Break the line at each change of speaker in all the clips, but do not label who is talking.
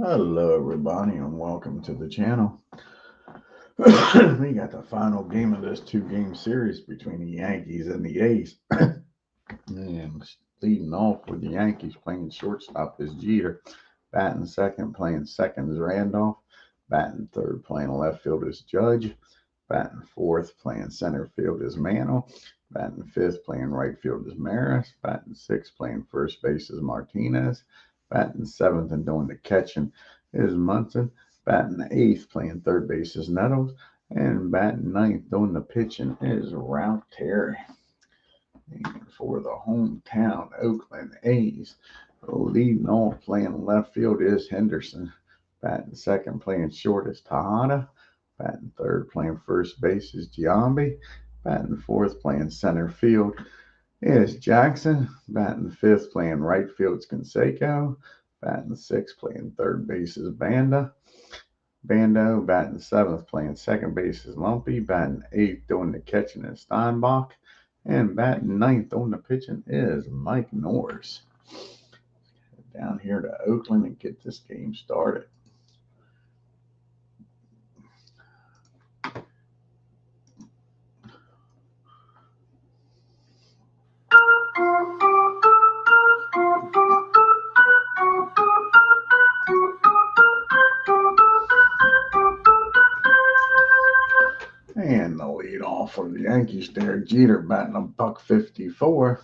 Hello, everybody, and welcome to the channel. We got the final game of this two-game series between the Yankees and the A's. And leading off with the Yankees playing shortstop is Jeter. Batting second, playing second is Randolph. Batting third, playing left field is Judge. Batting fourth, playing center field is Mantle. Batting fifth, playing right field is Maris. Batting sixth, playing first base is Martinez. Batting seventh and doing the catching is Munson. Batting eighth, playing third base is Nettles. And batting ninth, doing the pitching is Ralph Terry. And for the hometown Oakland A's, leading off playing left field is Henderson. Batting second, playing short is Tejada. Batting third, playing first base is Giambi. Batting fourth, playing center field is Jackson. Batting fifth, playing right field is Canseco. Batting sixth, playing third base is Bando. Batting seventh, playing second base is Lumpy. Batting eighth, doing the catching is Steinbach. And batting ninth on the pitching is Mike Norris. Down here to Oakland and get this game started. And the lead off for the Yankees there, Jeter batting a .154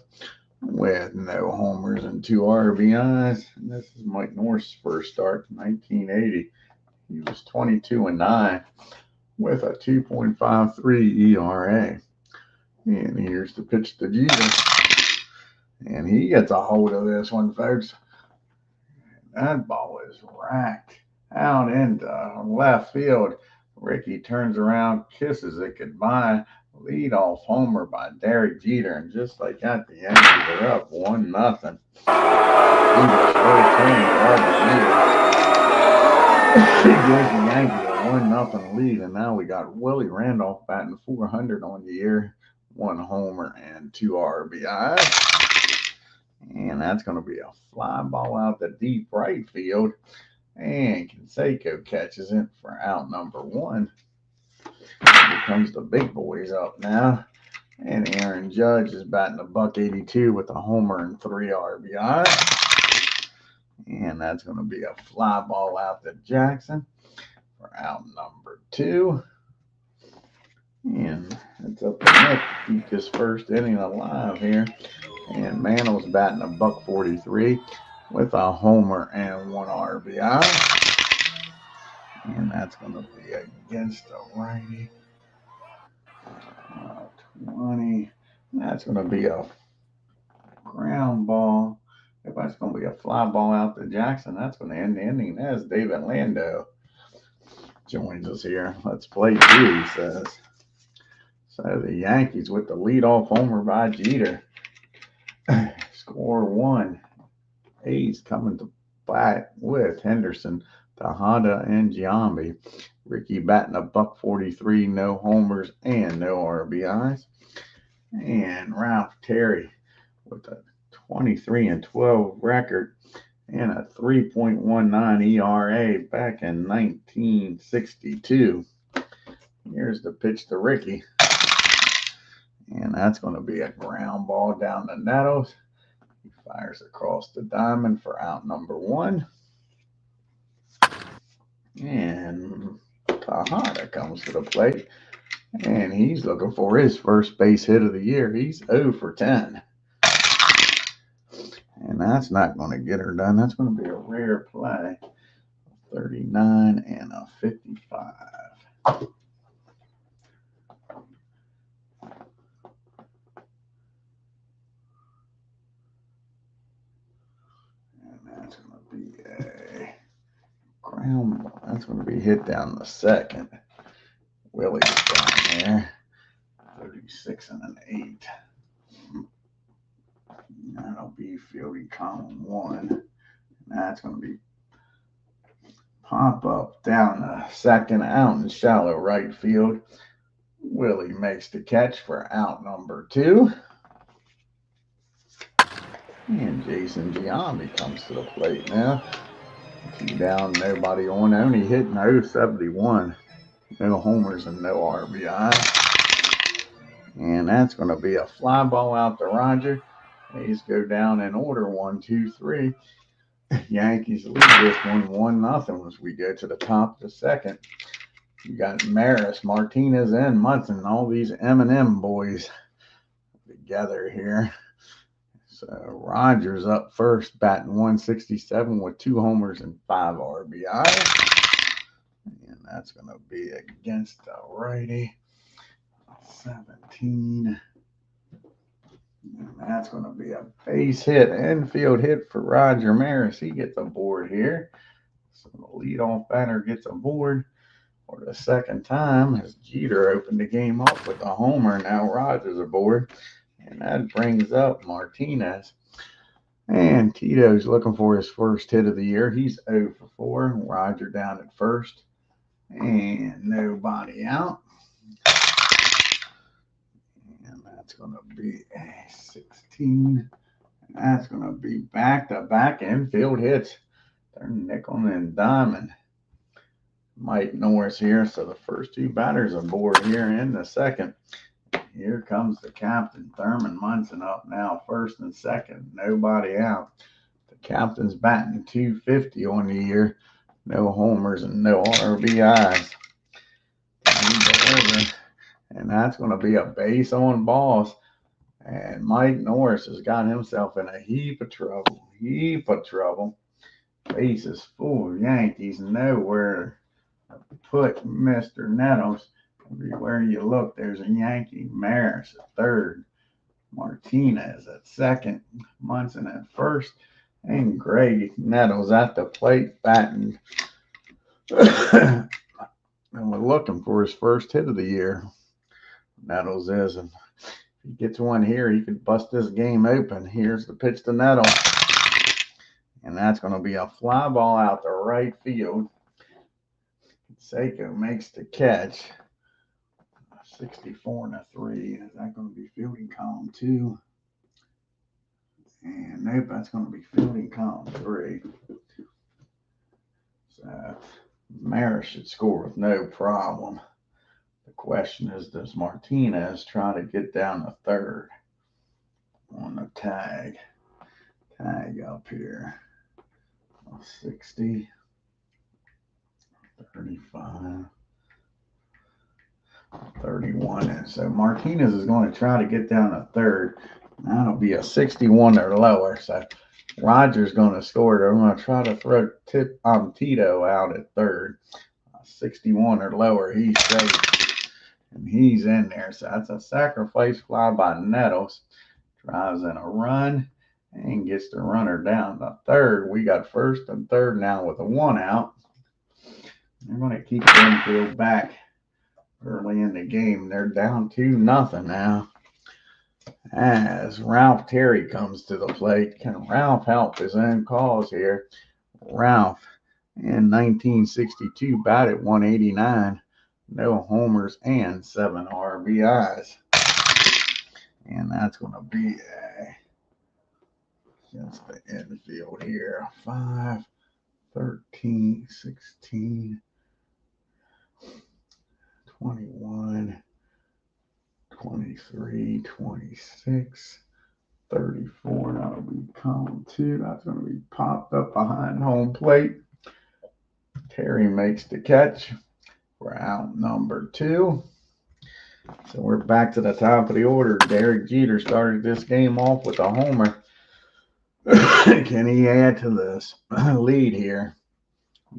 with no homers and 2 RBIs. And this is Mike Norris' first start in 1980. He was 22-9 with a 2.53 ERA. And here's the pitch to Jeter. And he gets a hold of this one, folks. That ball is racked out into left field. Ricky turns around, kisses it goodbye. Leadoff homer by Derek Jeter, and just like that, the Yankees are up 1-0. Jeter's first inning, He gives the Yankees a 1-0 lead, and now we got Willie Randolph batting .400 on the year, 1 homer and 2 RBIs. And that's going to be a fly ball out the deep right field. And Canseco catches it for out number 1. Here comes the big boys up now. And Aaron Judge is batting a .182 with a homer and 3 RBIs. And that's going to be a fly ball out to Jackson for out number 2. And it's up to Nick to keep this first inning alive here. And Mantle's batting a .143 with a homer and 1 RBI. And that's going to be against the righty. 20. That's going to be a ground ball. If that's going to be a fly ball out to Jackson, that's going to end the inning as David Lando joins us here. Let's play 2, he says. So the Yankees with the leadoff homer by Jeter. Score 1. A's coming to bat with Henderson, Tejada, and Giambi. Ricky batting a .143, no homers and no RBIs. And Ralph Terry with a 23-12 record and a 3.19 ERA back in 1962. Here's the pitch to Ricky. And that's going to be a ground ball down the Nettles. He fires across the diamond for out number 1. And Tejada comes to the plate. And he's looking for his first base hit of the year. He's 0 for 10. And that's not going to get her done. That's going to be a rare play. 39 and a 55. That's going to be a ground ball. That's going to be hit down the second. Willie's down there. 36 and an 8. That'll be fielding column 1. That's going to be pop up down the second, out in shallow right field. Willie makes the catch for out number 2. And Jason Giambi comes to the plate now. 2 down, nobody on. Only hitting 071. No homers and no RBI. And that's going to be a fly ball out to Roger. A's go down in order 1, 2, 3. Yankees lead this one 1-0 as we go to the top of the second. You got Norris, Martinez, and Munson, all these M&M boys together here. So Rogers up first, batting 167 with 2 homers and 5 RBI. And that's going to be against the righty. 17. And that's going to be a base hit, infield hit for Roger Maris. He gets a board here. So the leadoff batter gets a board for the second time as Jeter opened the game up with a homer. Now Rogers aboard. And that brings up Martinez. And Tito's looking for his first hit of the year. He's 0 for 4. Roger down at first. And nobody out. And that's going to be a 16. And that's going to be back-to-back infield hits. They're nickel and diamond. Mike Norris here. So the first 2 batters aboard here in the second. Here comes the captain, Thurman Munson, up now, first and second. Nobody out. The captain's batting 250 on the year. No homers and no RBIs. And that's going to be a base on balls. And Mike Norris has got himself in a heap of trouble. Base is full of Yankees. Nowhere to put Mr. Nettles. Everywhere you look, there's a Yankee. Maris at third. Martinez at second. Munson at first. And Greg Nettles at the plate batting. And we're looking for his first hit of the year. Nettles is. And if he gets one here, he could bust this game open. Here's the pitch to Nettles. And that's going to be a fly ball out to right field. Seiko makes the catch. 64-3. Is that going to be fielding column 2? And nope, that's going to be fielding column 3. So Maris should score with no problem. The question is, does Martinez try to get down to third on the tag? Tag up here. 60. 35. 31. And so Martinez is going to try to get down to third. That'll be a 61 or lower. So Roger's going to score. They're going to try to throw Tito out at third. 61 or lower. He's safe. And he's in there. So that's a sacrifice fly by Nettles. Drives in a run and gets the runner down to third. We got first and third now with a 1 out. They're going to keep the infield back. Early in the game, they're down 2-0 now. As Ralph Terry comes to the plate, can Ralph help his own cause here? Ralph in 1962 batted 189, no homers and 7 RBIs. And that's going to be against the infield here. 5, 13, 16. 21, 23, 26, 34. That'll be column 2. That's going to be popped up behind home plate. Terry makes the catch for out number 2. So we're back to the top of the order. Derek Jeter started this game off with a homer. Can he add to this lead here?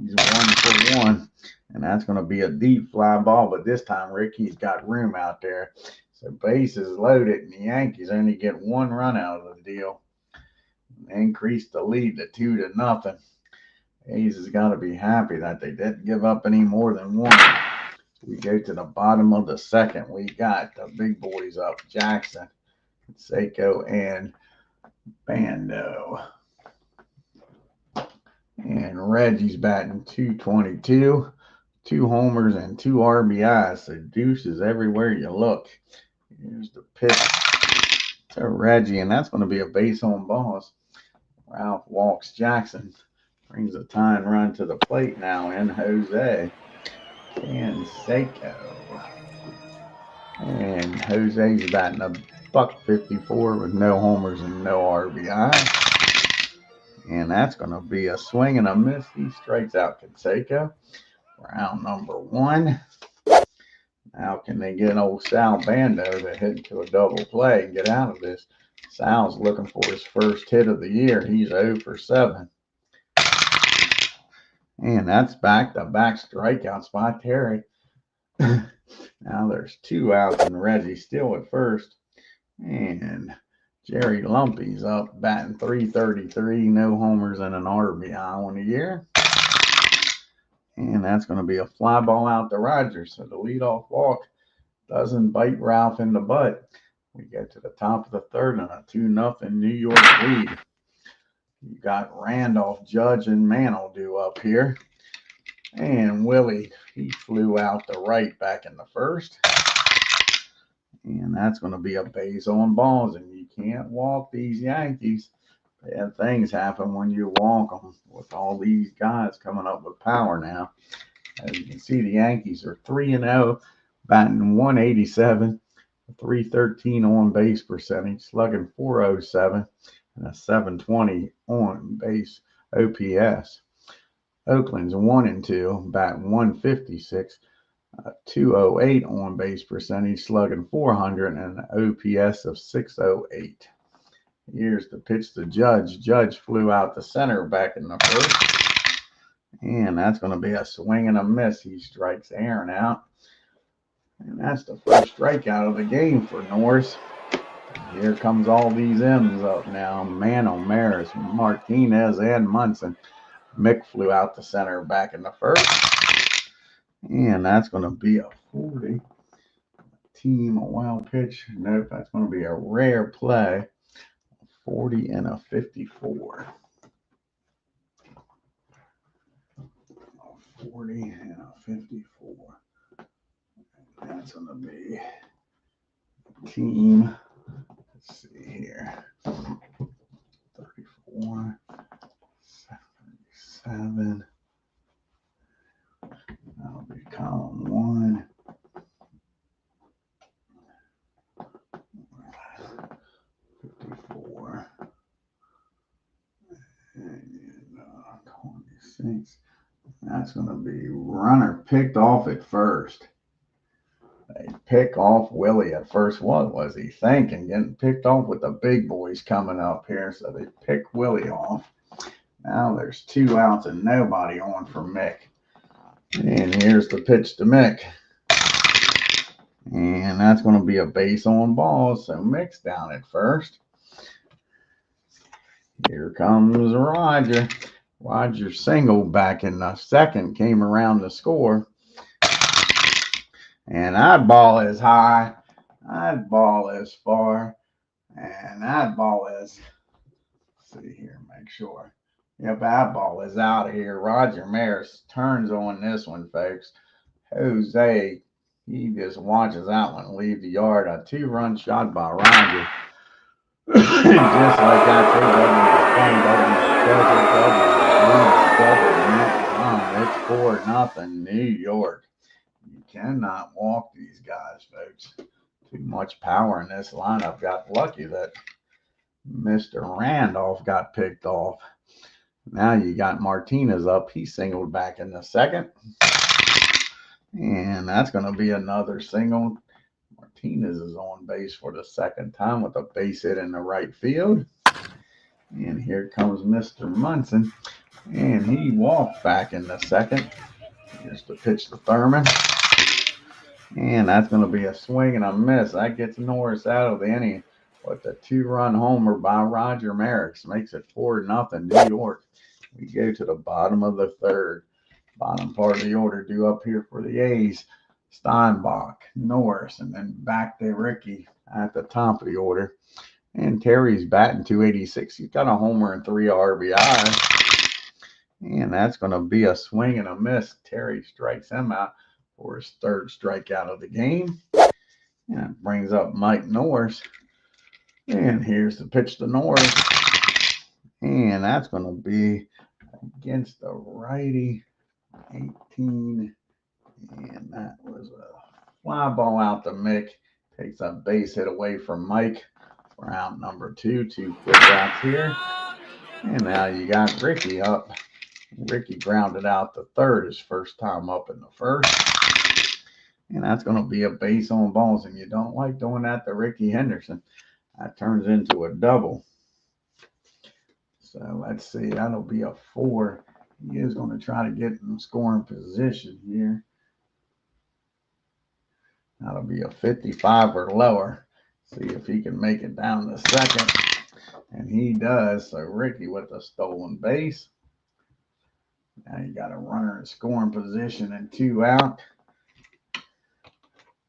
He's 1 for 1. And that's going to be a deep fly ball, but this time Ricky's got room out there. So base is loaded, and the Yankees only get 1 run out of the deal. Increase the lead to 2-0. A's has got to be happy that they didn't give up any more than 1. We go to the bottom of the second. We got the big boys up, Jackson, Seiko, and Bando. And Reggie's batting 222. 2 homers and 2 RBIs. So deuces everywhere you look. Here's the pitch to Reggie, and that's going to be a base on balls. Ralph walks Jackson. Brings a tying run to the plate now in Jose Canseco. And Jose's batting a .154 with no homers and no RBI. And that's going to be a swing and a miss. He strikes out Canseco. Round number 1. Now can they get old Sal Bando to hit into a double play and get out of this? Sal's looking for his first hit of the year. He's 0 for 7. And that's back-to-back strikeouts by Terry. Now there's 2 outs and Reggie still at first. And Jerry Lumpy's up batting .333, no homers and an RBI on the year. And that's going to be a fly ball out to Rogers. So the leadoff walk doesn't bite Ralph in the butt. We get to the top of the 3rd and a 2-0 New York lead. You got Randolph, Judge, and Mantle due up here. And Willie, he flew out to right back in the 1st. And that's going to be a base on balls. And you can't walk these Yankees. Bad things happen when you walk them with all these guys coming up with power now. As you can see, the Yankees are 3-0, batting .187, .313 on base percentage, slugging .407, and a .720 on base OPS. Oakland's 1-2, batting .156, .208 on base percentage, slugging .400, and an OPS of .608. Here's the pitch to Judge. Judge flew out the center back in the 1st. And that's going to be a swing and a miss. He strikes Aaron out. And that's the first strikeout of the game for Norris. Here comes all these M's up now. Mano, Maris, Martinez, and Munson. Mick flew out the center back in the 1st. And that's going to be a 40. Team, a wild pitch. Nope, that's going to be a rare play. 40 and a 54. 40 and a 54. That's going to be team. Let's see here. 34, 77. That'll be column 1. 54 and 26. That's going to be runner picked off at first. They pick off Willie at first. What was he thinking? Getting picked off with the big boys coming up here. So they pick Willie off. Now there's 2 outs and nobody on for Mick. And here's the pitch to Mick. And that's going to be a base on balls. So Mick's down at first. Here comes Roger. Roger singled back in the 2nd, came around to score. And that ball is high. That ball is far. And that ball is, let's see here, make sure. Yep, that ball is out of here. Roger Maris turns on this one, folks. Jose, he just watches that one leave the yard. A 2-run shot by Roger. Just like that, it's 4-0 New York. You cannot walk these guys, folks. Too much power in this lineup. Got lucky that Mr. Randolph got picked off. Now you got Martinez up. He singled back in the 2nd. And that's going to be another single. Martinez is on base for the 2nd time with a base hit in the right field. And here comes Mr. Munson. And he walked back in the 2nd. Here's the pitch to Thurman. And that's going to be a swing and a miss. That gets Norris out of the inning. But the 2-run homer by Roger Maris makes it 4-0 New York. We go to the bottom of the 3rd. Bottom part of the order due up here for the A's. Steinbach, Norris, and then back to Ricky at the top of the order. And Terry's batting .286. He's got a homer and 3 RBIs. And that's going to be a swing and a miss. Terry strikes him out for his 3rd strikeout of the game. And it brings up Mike Norris. And here's the pitch to Norris. And that's going to be against the righty. 18. And that was a fly ball out to Mick. Takes a base hit away from Mike. We're out number 2. 2 quick outs here. And now you got Ricky up. Ricky grounded out to third his first time up in the first. And that's going to be a base on balls. And you don't like doing that to Ricky Henderson. That turns into a double. So let's see. That'll be a 4. He is going to try to get in scoring position here. That'll be a 55 or lower. See if he can make it down to second. And he does. So Ricky with a stolen base. Now you got a runner in scoring position and 2 out.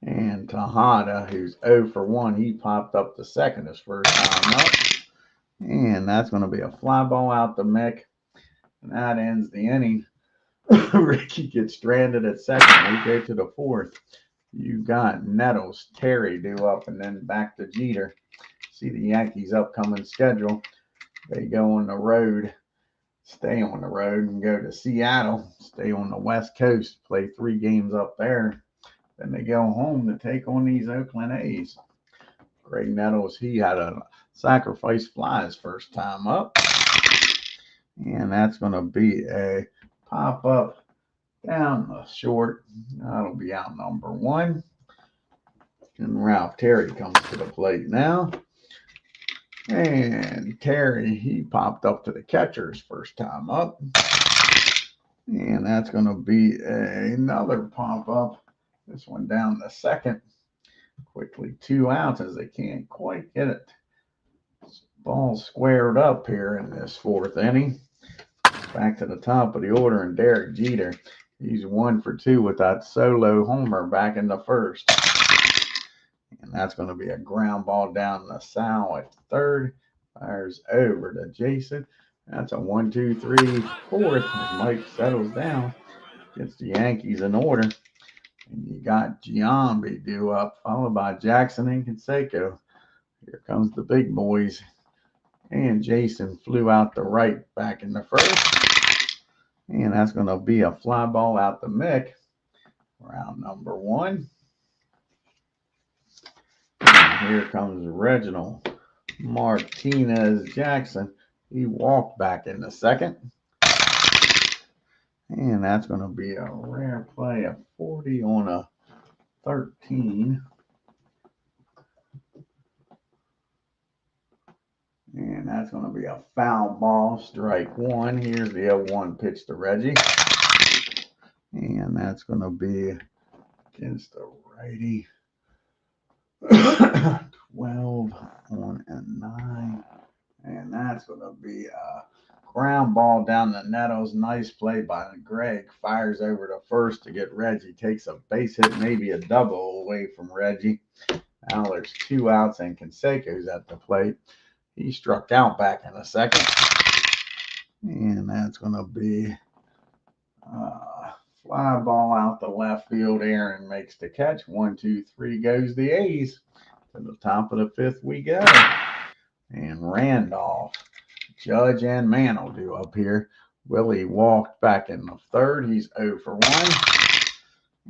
And Tejada, who's 0 for 1, he popped up to second his first time up. And that's going to be a fly ball out to Mick. And that ends the inning. Ricky gets stranded at second. We go to the 4th. You got Nettles, Terry due up, and then back to Jeter. See the Yankees' upcoming schedule. They go on the road, stay on the road, and go to Seattle, stay on the West Coast, play 3 games up there. Then they go home to take on these Oakland A's. Greg Nettles, he had a sacrifice fly his first time up. And that's going to be a pop-up down the short. That'll be out number 1. And Ralph Terry comes to the plate now. And Terry, he popped up to the catcher's first time up. And that's going to be another pop-up. This one down the second. Quickly 2 outs as they can't quite get it. Ball squared up here in this 4th inning. Back to the top of the order, and Derek Jeter, he's 1 for 2 with that solo homer back in the first. And that's going to be a ground ball down the Sal at third. Fires over to Jason. That's a 1, 2, 3, 4th as Mike settles down. Gets the Yankees in order. And you got Giambi due up, followed by Jackson and Canseco. Here comes the big boys. And Jason flew out the right back in the first. And that's going to be a fly ball out to Mick. Round number 1. And here comes Reginald Martinez Jackson. He walked back in the second. And that's going to be a rare play, a 40 on a 13. And that's going to be a foul ball, strike 1. Here's the 0-1 pitch to Reggie. And that's going to be against the righty. 12 on a 9. And that's going to be a ground ball down the Nettles. Nice play by Greg. Fires over to first to get Reggie. Takes a base hit, maybe a double away from Reggie. Now there's 2 outs and Canseco's at the plate. He struck out back in the second. And that's going to be fly ball out the left field. Aaron makes the catch. 1, 2, 3 goes the A's. To the top of the 5th we go. And Randolph, Judge, and Mantle do up here. Willie walked back in the 3rd. He's 0 for 1.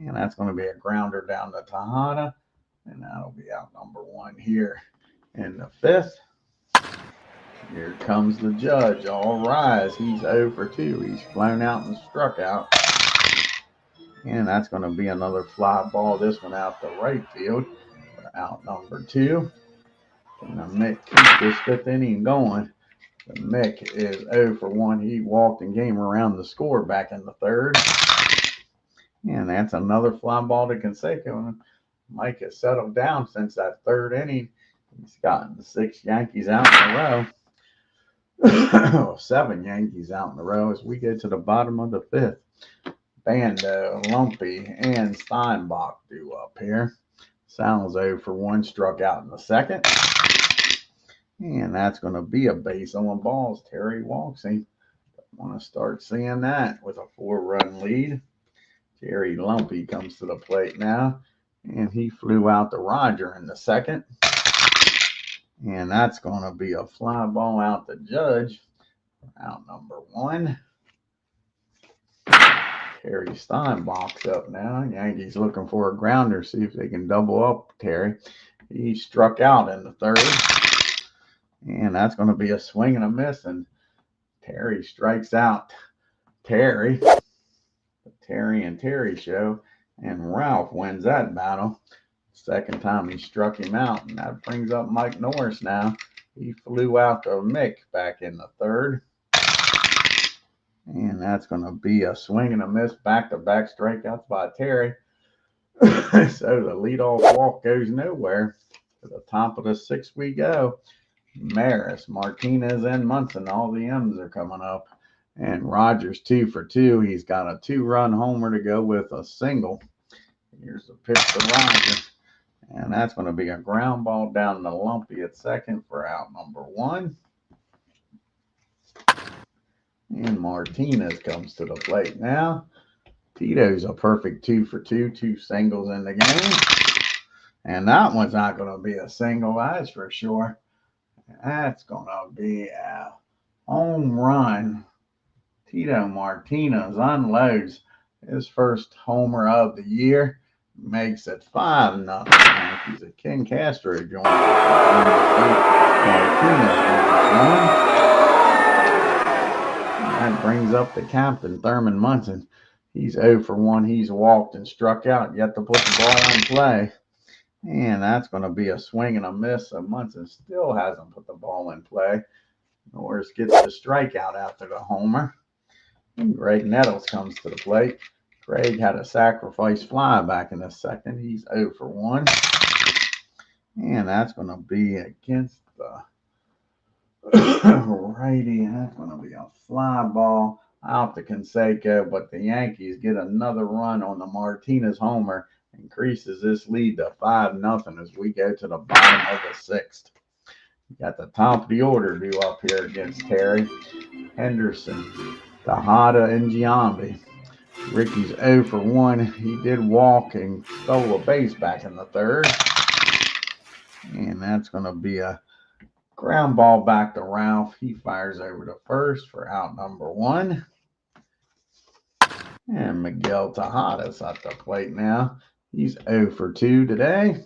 And that's going to be a grounder down to Tejada. And that'll be out number 1 here in the 5th. Here comes the Judge. All rise. He's 0 for 2. He's flown out and struck out. And that's going to be another fly ball. This one out to right field. Out number 2. And the Mick keep this 5th inning going. The Mick is 0 for 1. He walked and came around the score back in the 3rd. And that's another fly ball to Canseco. Mike has settled down since that 3rd inning. He's gotten the 6 Yankees out in a row. 7 Yankees out in a row as we get to the bottom of the 5th. Bando, Lumpy, and Steinbach do up here. Sal's 0 for 1, struck out in the 2nd. And that's going to be a base on balls. Terry walks him. Want to start seeing that with a 4-run lead. Terry Lumpy comes to the plate now. And he flew out to Roger in the 2nd. And that's going to be a fly ball out to Judge. Out number 1. Terry Steinbach's up now. Yankees looking for a grounder. See if they can double up Terry. He struck out in the third. And that's going to be a swing and a miss. And Terry strikes out Terry. The Terry and Terry show. And Ralph wins that battle. Second time he struck him out. And that brings up Mike Norris now. He flew out to Mick back in the third. And that's going to be a swing and a miss. Back-to-back strikeouts by Terry. So the leadoff walk goes nowhere. To the top of the sixth we go. Maris, Martinez, and Munson. All the M's are coming up. And Rogers 2 for 2. He's got a 2-run homer to go with a single. Here's the pitch to Rogers. And that's going to be a ground ball down to Lumpy at second for out number 1. And Martinez comes to the plate now. Tito's a perfect 2 for 2. 2 singles in the game. And that one's not going to be a single, that's for sure. That's going to be a home run. Tito Martinez unloads his first homer of the year. Makes it 5-0. Yankees at King Castro joins Martinez that brings up the captain, Thurman Munson. He's 0 for 1. He's walked and struck out. Yet to put the ball in play. And that's going to be a swing and a miss. So Munson still hasn't put the ball in play. Norris gets the strikeout after the homer. And Greg Nettles comes to the plate. Greg had a sacrifice fly back in the second. He's 0 for 1. And that's going to be against the righty. That's going to be a fly ball out to Canseco. But the Yankees get another run on the Martinez homer. Increases this lead to 5-0 as we go to the bottom of the sixth. We got the top of the order due up here against Terry. Henderson, Tejada, and Giambi. Ricky's 0 for 1. He did walk and stole a base back in the third. And that's going to be a ground ball back to Ralph. He fires over to first for out number 1. And Miguel Tejada's at the plate now. He's 0 for 2 today.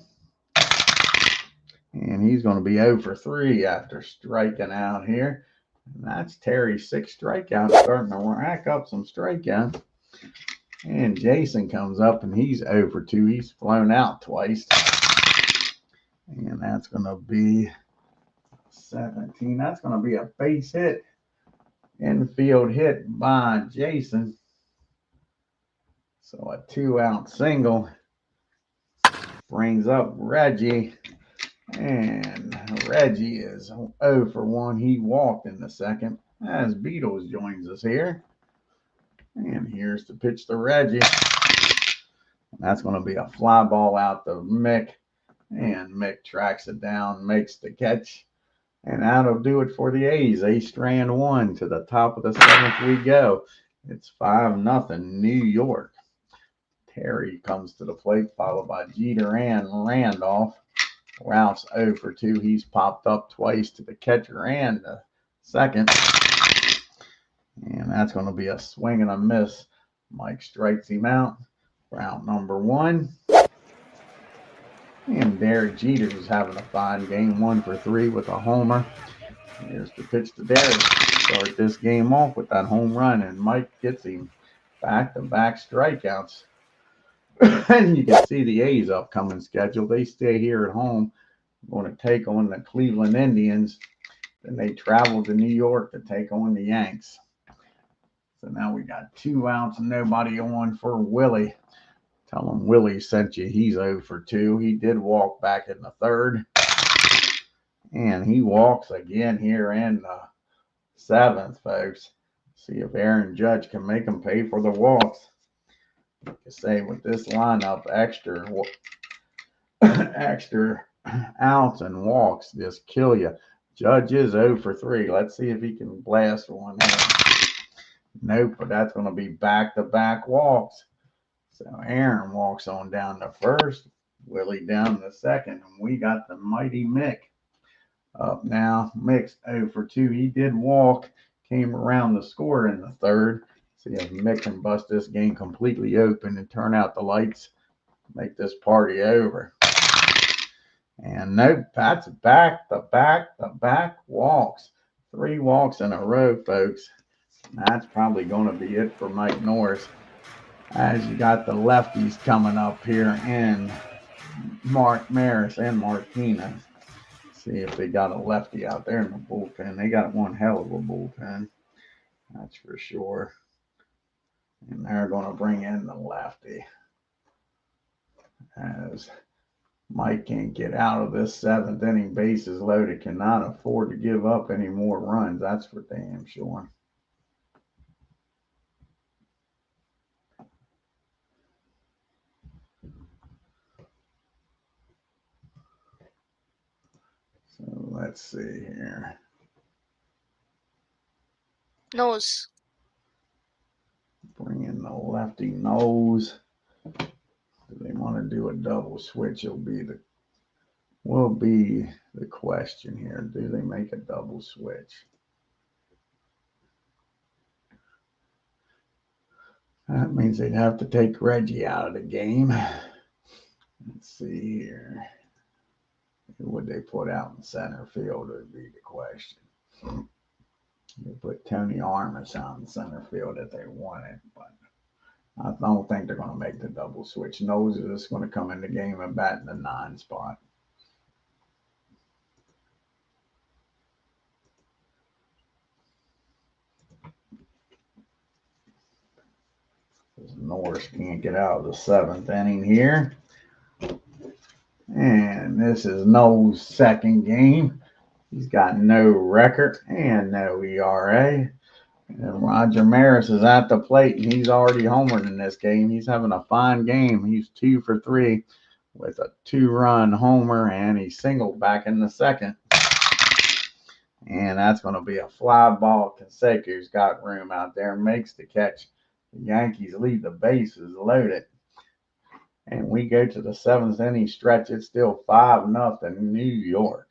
And he's going to be 0 for 3 after striking out here. And that's Terry's 6th strikeout, starting to rack up some strikeouts. And Jason comes up and he's 0 for 2. He's flown out twice. And that's going to be 17. That's going to be a base hit. Infield hit by Jason. So a 2-out single brings up Reggie. And Reggie is 0 for 1. He walked in the second as Beatles joins us here. And here's the pitch to Reggie. And that's going to be a fly ball out to Mick. And Mick tracks it down, makes the catch. And that'll do it for the A's. Ace strand 1 to the top of the 7th we go. It's 5-0 New York. Terry comes to the plate, followed by Jeter and Randolph. Ralph's 0 for 2. He's popped up twice to the catcher and the second. And that's going to be a swing and a miss. Mike strikes him out for out number 1. And Derek Jeter's having a fine game, 1 for 3 with a homer. Here's the pitch to Derek. Start this game off with that home run, and Mike gets him back-to-back strikeouts. And you can see the A's upcoming schedule. They stay here at home, going to take on the Cleveland Indians. Then they travel to New York to take on the Yanks. So now we got 2 outs and nobody on for Willie. Tell him Willie sent you. He's 0 for 2. He did walk back in the third. And he walks again here in the 7th, folks. See if Aaron Judge can make him pay for the walks. Like I say, with this lineup, extra outs and walks just kill you. Judge is 0 for 3. Let's see if he can blast one in. Nope, but that's going to be back-to-back walks. So Aaron walks on down to first, Willie down to second, and we got the mighty Mick up now. Mick's 0 for 2. He did walk, came around the score in the third. See if Mick can bust this game completely open and turn out the lights, make this party over. And nope, that's back walks. 3 walks in a row, folks. That's probably going to be it for Mike Norris. As you got the lefties coming up here in Mark Maris and Martinez. See if they got a lefty out there in the bullpen. They got one hell of a bullpen. That's for sure. And they're going to bring in the lefty. As Mike can't get out of this 7th inning, bases loaded, cannot afford to give up any more runs. That's for damn sure. So let's see here.
Nose.
Bring in the lefty nose. Do they want to do a double switch? Will be the question here. Do they make a double switch? That means they'd have to take Reggie out of the game. Let's see here. Who would they put out in center field would be the question. They put Tony Armas out in center field if they wanted, but I don't think they're going to make the double switch. Nose is just going to come in the game and bat in the 9 spot. Norris can't get out of the 7th inning here. And this is No's 2nd game. He's got no record and no ERA. And Roger Maris is at the plate, and he's already homered in this game. He's having a fine game. He's 2 for 3 with a 2-run homer, and he singled back in the 2nd. And that's going to be a fly ball. Canseco's got room out there, makes the catch. The Yankees leave the bases loaded. And we go to the 7th inning stretch. It's still 5-0 New York.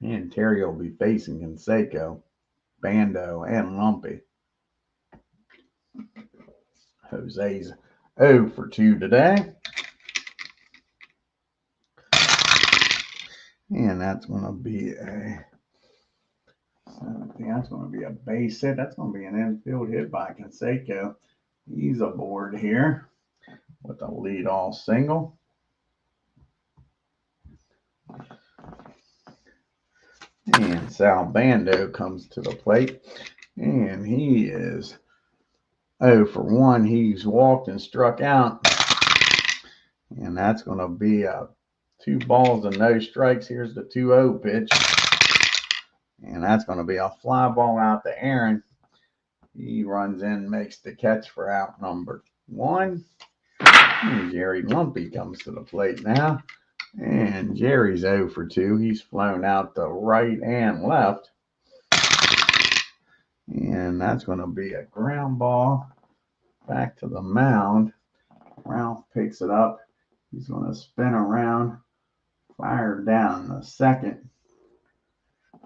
And Terry will be facing Canseco, Bando, and Lumpy. Jose's 0 for 2 today. And that's going to be a base hit. That's going to be an infield hit by Canseco. He's aboard here with a leadoff single. And Sal Bando comes to the plate, and he is 0 for 1. He's walked and struck out. And that's going to be a 2 balls and no strikes. Here's the 2-0 pitch. And that's going to be a fly ball out to Aaron. He runs in, makes the catch for out number 1. And Jerry Lumpy comes to the plate now. And Jerry's 0 for 2. He's flown out to right and left. And that's going to be a ground ball back to the mound. Ralph picks it up. He's going to spin around, fire down the 2nd.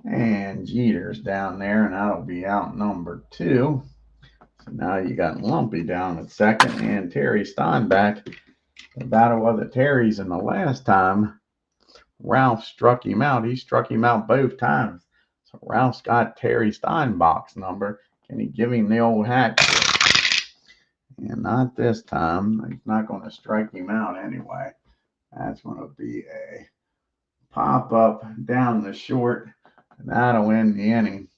And Jeter's down there, and that'll be out number 2. So now you got Lumpy down at 2nd, and Terry Steinbach. The battle was at Terry's, and the last time Ralph struck him out, he struck him out both times. So Ralph's got Terry Steinbach's number. Can he give him the old hat trick? And not this time. He's not going to strike him out anyway. That's going to be a pop up down the short, and that'll end the inning.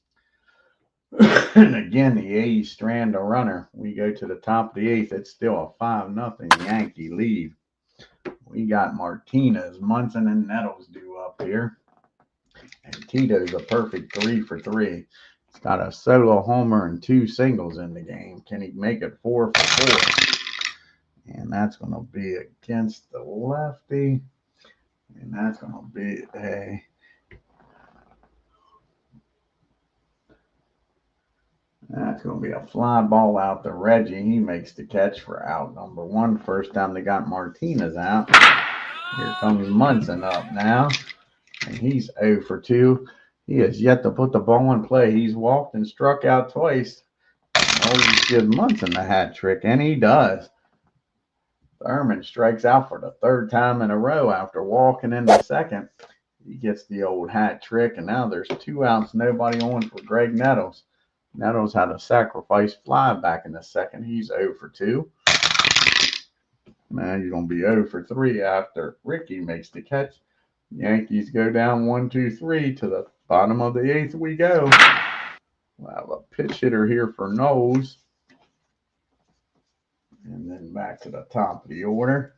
And again, the A's strand a runner. We go to the top of the 8th. It's still a 5-0 Yankee lead. We got Martinez, Munson, and Nettles due up here. And Tito's a perfect 3 for 3. He's got a solo homer and 2 singles in the game. Can he make it 4 for 4? And that's going to be against the lefty. And that's going to be That's going to be a fly ball out to Reggie. He makes the catch for out number 1. First time they got Martinez out. Here comes Munson up now. And he's 0 for 2. He has yet to put the ball in play. He's walked and struck out twice. Always give Munson the hat trick, and he does. Thurman strikes out for the 3rd time in a row after walking in the 2nd. He gets the old hat trick, and now there's 2 outs, nobody on for Greg Nettles. Nettles had a sacrifice fly back in the 2nd. He's 0 for 2. Now he's going to be 0 for 3 after Ricky makes the catch. Yankees go down 1-2-3 to the bottom of the 8th we go. We'll have a pitch hitter here for Knowles. And then back to the top of the order.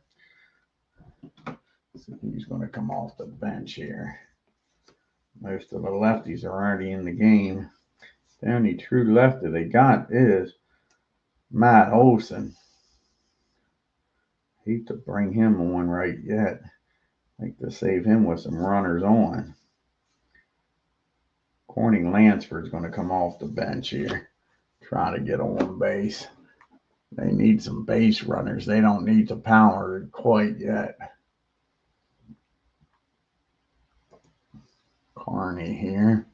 So he's going to come off the bench here. Most of the lefties are already in the game. The only true lefty they got is Matt Olson. Hate to bring him on right yet. Like to save him with some runners on. Corning Lansford's going to come off the bench here. Try to get on base. They need some base runners. They don't need the power quite yet. Carney here.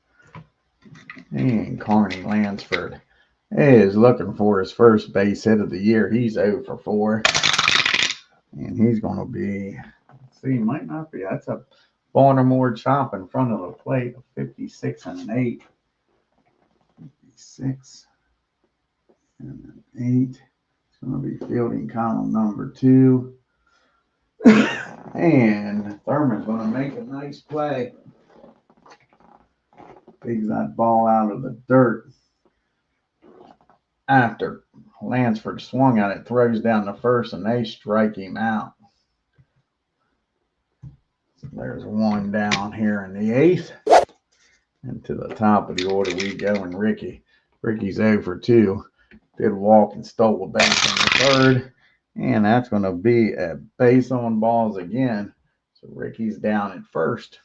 And Carney Lansford is looking for his first base hit of the year. He's 0 for 4. And he's going to be, let's see, might not be. That's a Baltimore chop in front of the plate, 56 and an 8. 56 and an 8. It's going to be fielding column number 2. And Thurman's going to make a nice play. Digs that ball out of the dirt. After Lansford swung at it, throws down the first, and they strike him out. So there's 1 down here in the 8th. And to the top of the order we go, and Ricky's 0 for 2. Did walk and stole a base in the 3rd. And that's going to be a base on balls again. So Ricky's down at first.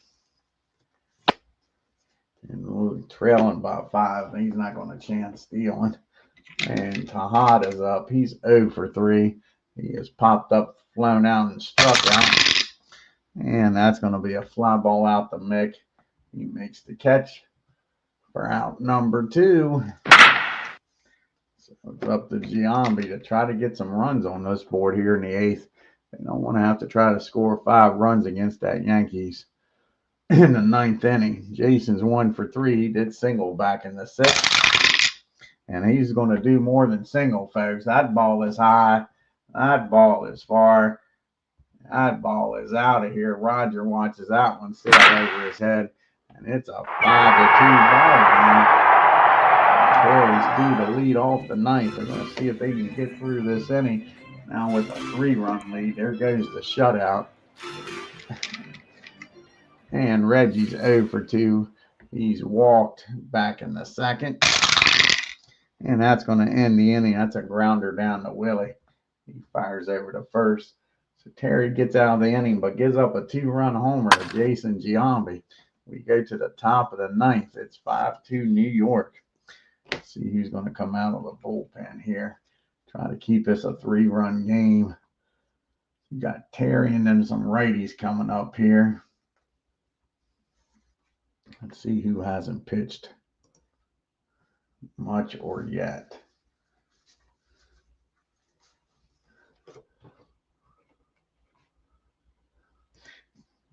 And we're trailing by 5. He's not going to chance stealing. And Tejada's up. He's 0 for 3. He has popped up, flown out, and struck out. And that's going to be a fly ball out to Mick. He makes the catch for out number 2. So it's up to Giambi to try to get some runs on this board here in the 8th. They don't want to have to try to score 5 runs against that Yankees in the 9th inning. Jason's 1 for 3. He did single back in the 6th. And he's going to do more than single, folks. That ball is high. That ball is far. That ball is out of here. Roger watches that one sail over his head. And it's a 5-2 ball game. Terry's due to lead off the 9th. They're going to see if they can get through this inning. Now with a 3-run lead. There goes the shutout. And Reggie's 0 for 2. He's walked back in the 2nd. And that's going to end the inning. That's a grounder down to Willie. He fires over to first. So Terry gets out of the inning, but gives up a 2-run homer to Jason Giambi. We go to the top of the 9th. It's 5-2 New York. Let's see who's going to come out of the bullpen here. Try to keep this a 3-run game. You got Terry and then some righties coming up here. Let's see who hasn't pitched much or yet.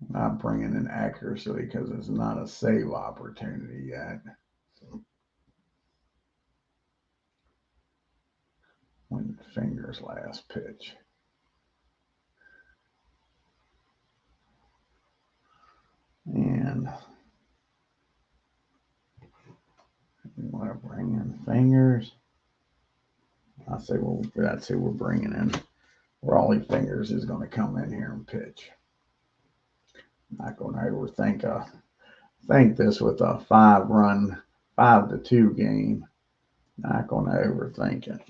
Not bringing in accuracy because it's not a save opportunity yet. When Fingers last pitch. And you want to bring in Fingers. I say, well, that's who we're bringing in. Raleigh Fingers is going to come in here and pitch. Not going to overthink this with a 5-run, 5-2 game. Not going to overthink it.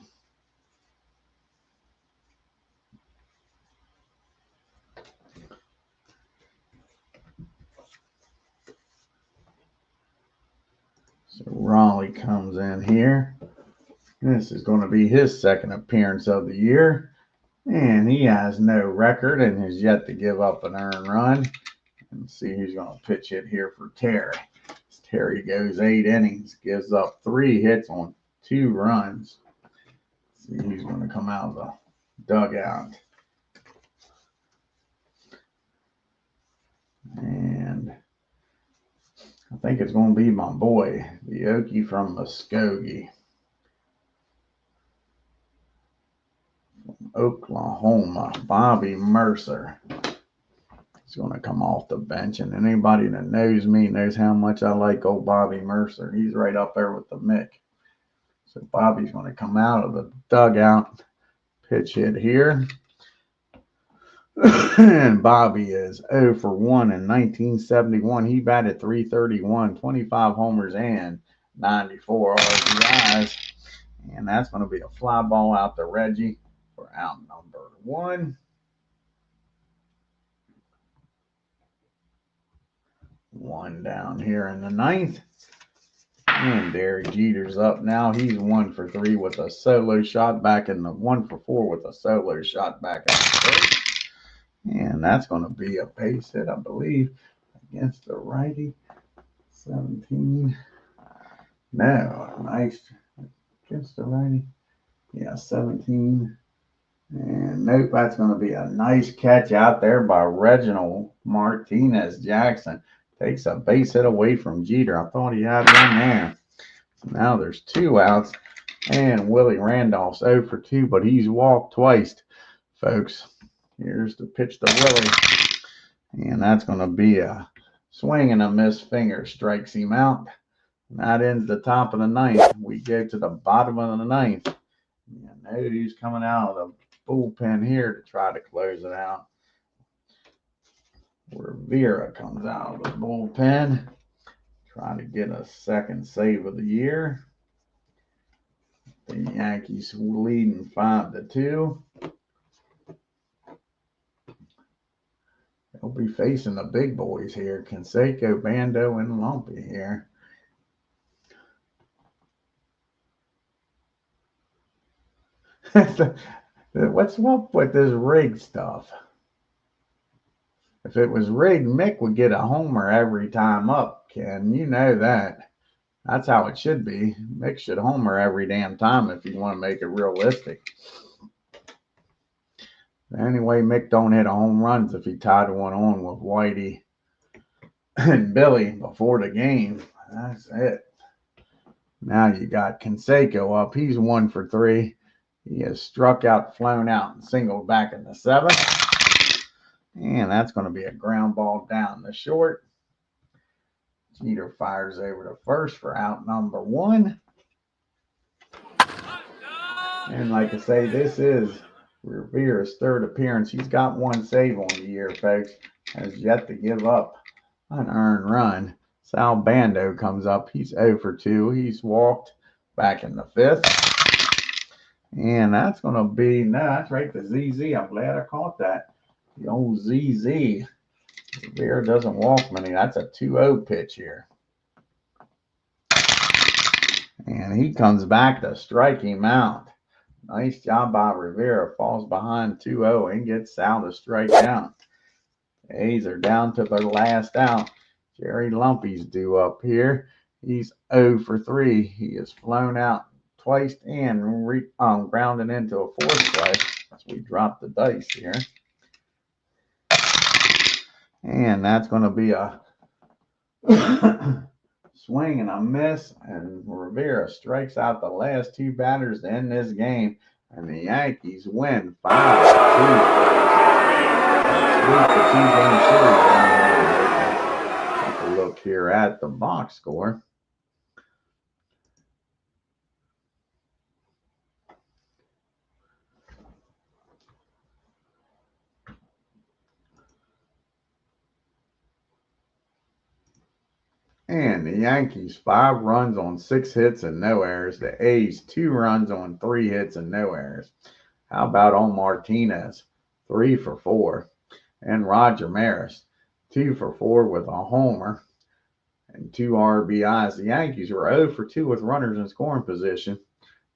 So Raleigh comes in here. This is going to be his second appearance of the year, and he has no record and has yet to give up an earned run. And see who's going to pitch it here for Terry. Terry goes 8 innings, gives up 3 hits on 2 runs. See who's going to come out of the dugout. And I think it's going to be my boy, the Okie from Muskogee, Oklahoma, Bobby Mercer. He's going to come off the bench, and anybody that knows me knows how much I like old Bobby Mercer. He's right up there with the Mick. So Bobby's going to come out of the dugout, pitch hit here. And Bobby is 0 for 1 in 1971. He batted .331, 25 homers and 94 RBIs. And that's going to be a fly ball out to Reggie for out number 1. 1 down here in the 9th. And Derek Jeter's up now. He's 1 for 3 with a solo shot back in the 1 for 4 with a solo shot back in the 3rd. And that's going to be a base hit, I believe, against the righty. 17. No, nice against the righty. Yeah, 17. And nope, that's going to be a nice catch out there by Reginald Martinez Jackson. Takes a base hit away from Jeter. I thought he had one there. So now there's 2 outs. And Willie Randolph's 0 for 2, but he's walked twice, folks. Here's the pitch to Willie. And that's going to be a swing and a miss. Finger strikes him out. And that ends the top of the 9th. We go to the bottom of the 9th. And now he's coming out of the bullpen here to try to close it out. Rivera comes out of the bullpen. Trying to get a second save of the year. The Yankees leading 5-2. They'll be facing the big boys here. Canseco, Bando, and Lumpy here. What's up with this rigged stuff? If it was rigged, Mick would get a homer every time up, Ken. You know that. That's how it should be. Mick should homer every damn time if you want to make it realistic. Anyway, Mick don't hit a home runs if he tied one on with Whitey and Billy before the game. That's it. Now you got Canseco up. He's 1 for 3. He has struck out, flown out, and singled back in the 7th. And that's going to be a ground ball down the short. Jeter fires over to first for out number 1. And like I say, this is Rivera's 3rd appearance. He's got 1 save on the year, folks. Has yet to give up an earned run. Sal Bando comes up. He's 0 for 2. He's walked back in the 5th. And that's going to be, no, that's right, the ZZ. I'm glad I caught that. The old ZZ. Rivera doesn't walk many. That's a 2-0 pitch here. And he comes back to strike him out. Nice job by Rivera. Falls behind 2-0 and gets Sal to strike out. The A's are down to their last out. Jerry Lumpy's due up here. He's 0 for 3. He is flown out twice and grounded into a 4th play as we drop the dice here. And that's going to be a swing and a miss. And Rivera strikes out the last 2 batters to end this game. And the Yankees win 5-2. Sweep the 2-game series down. Take a look here at the box score. And the Yankees, 5 runs on 6 hits and no errors. The A's, 2 runs on 3 hits and no errors. How about on Martinez? 3 for 4. And Roger Maris, 2 for 4 with a homer and 2 RBIs. The Yankees were 0 for 2 with runners in scoring position.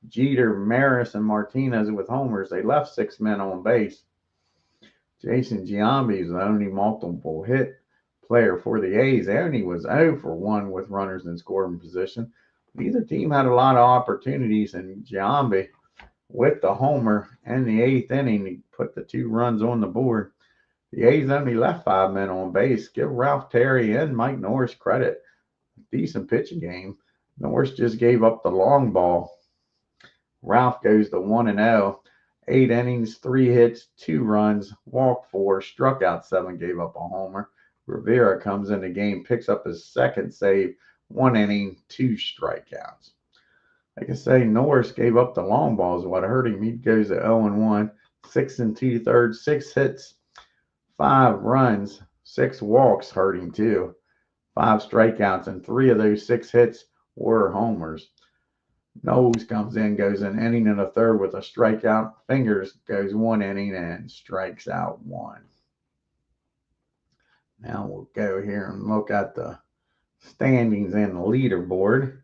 Jeter, Maris, and Martinez with homers. They left 6 men on base. Jason Giambi is the only multiple hit player for the A's. They only was 0 for 1 with runners in scoring position. Neither team had a lot of opportunities, and Giambi with the homer in the 8th inning, he put the 2 runs on the board. The A's only left 5 men on base. Give Ralph Terry and Mike Norris credit. Decent pitching game. Norris just gave up the long ball. Ralph goes to 1-0. 8 innings, 3 hits, 2 runs, walked 4, struck out 7, gave up a homer. Rivera comes in the game, picks up his second save, 1 inning, 2 strikeouts. Like I say, Norris gave up the long balls. What hurt him, he goes to 0-1, 6 2/3, 6 hits, 5 runs, 6 walks hurt him too. 5 strikeouts, and 3 of those 6 hits were homers. Knowles comes in, goes an inning and a third with a strikeout. Fingers goes 1 inning and strikes out 1. Now we'll go here and look at the standings and the leaderboard.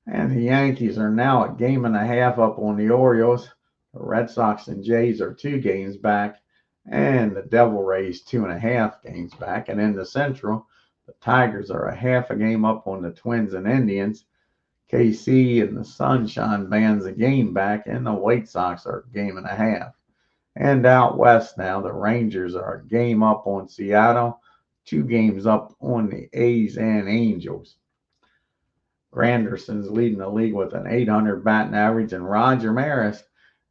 And the Yankees are now a game and a half up on the Orioles. The Red Sox and Jays are 2 games back. And the Devil Rays 2.5 games back. And in the Central, the Tigers are a half a game up on the Twins and Indians. KC and the Sunshine Band's a game back, and the White Sox are a game and a half. And out west now, the Rangers are a game up on Seattle, 2 games up on the A's and Angels. Granderson's leading the league with an .800 batting average, and Roger Maris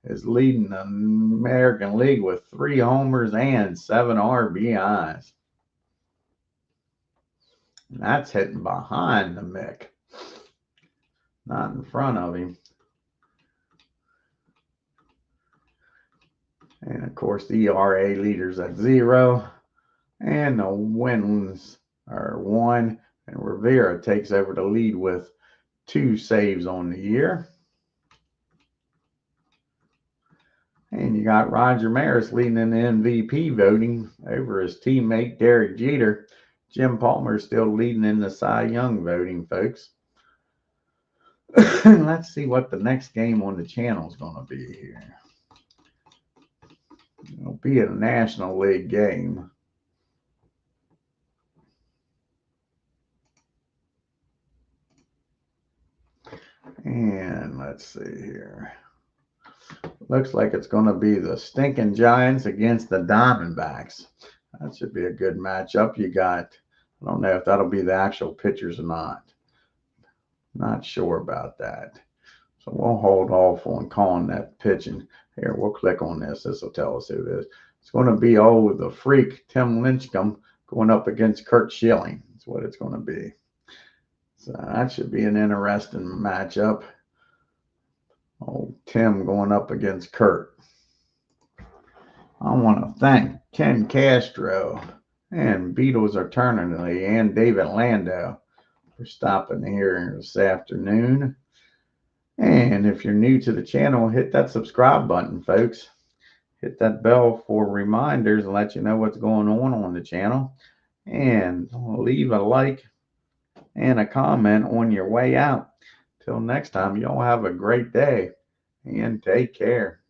is leading the American League with 3 homers and 7 RBIs. And that's hitting behind the Mick, not in front of him. And of course, the ERA leaders at 0, and the wins are 1. And Rivera takes over the lead with 2 saves on the year. And you got Roger Maris leading in the MVP voting over his teammate Derek Jeter. Jim Palmer is still leading in the Cy Young voting, folks. Let's see what the next game on the channel is going to be here. It'll be a National League game. And let's see here. Looks like it's going to be the Stinking Giants against the Diamondbacks. That should be a good matchup. You got, I don't know if that'll be the actual pitchers or not. Not sure about that. So we'll hold off on calling that pitching. Here, we'll click on this. This will tell us who it is. It's going to be, the freak, Tim Lincecum, going up against Curt Schilling. That's what it's going to be. So that should be an interesting matchup. Tim going up against Curt. I want to thank Ken Castro and Beatles Eternally and David Lando for stopping here this afternoon. And if you're new to the channel, hit that subscribe button, folks. Hit that bell for reminders and let you know what's going on the channel. And leave a like and a comment on your way out. Till next time, y'all have a great day and take care.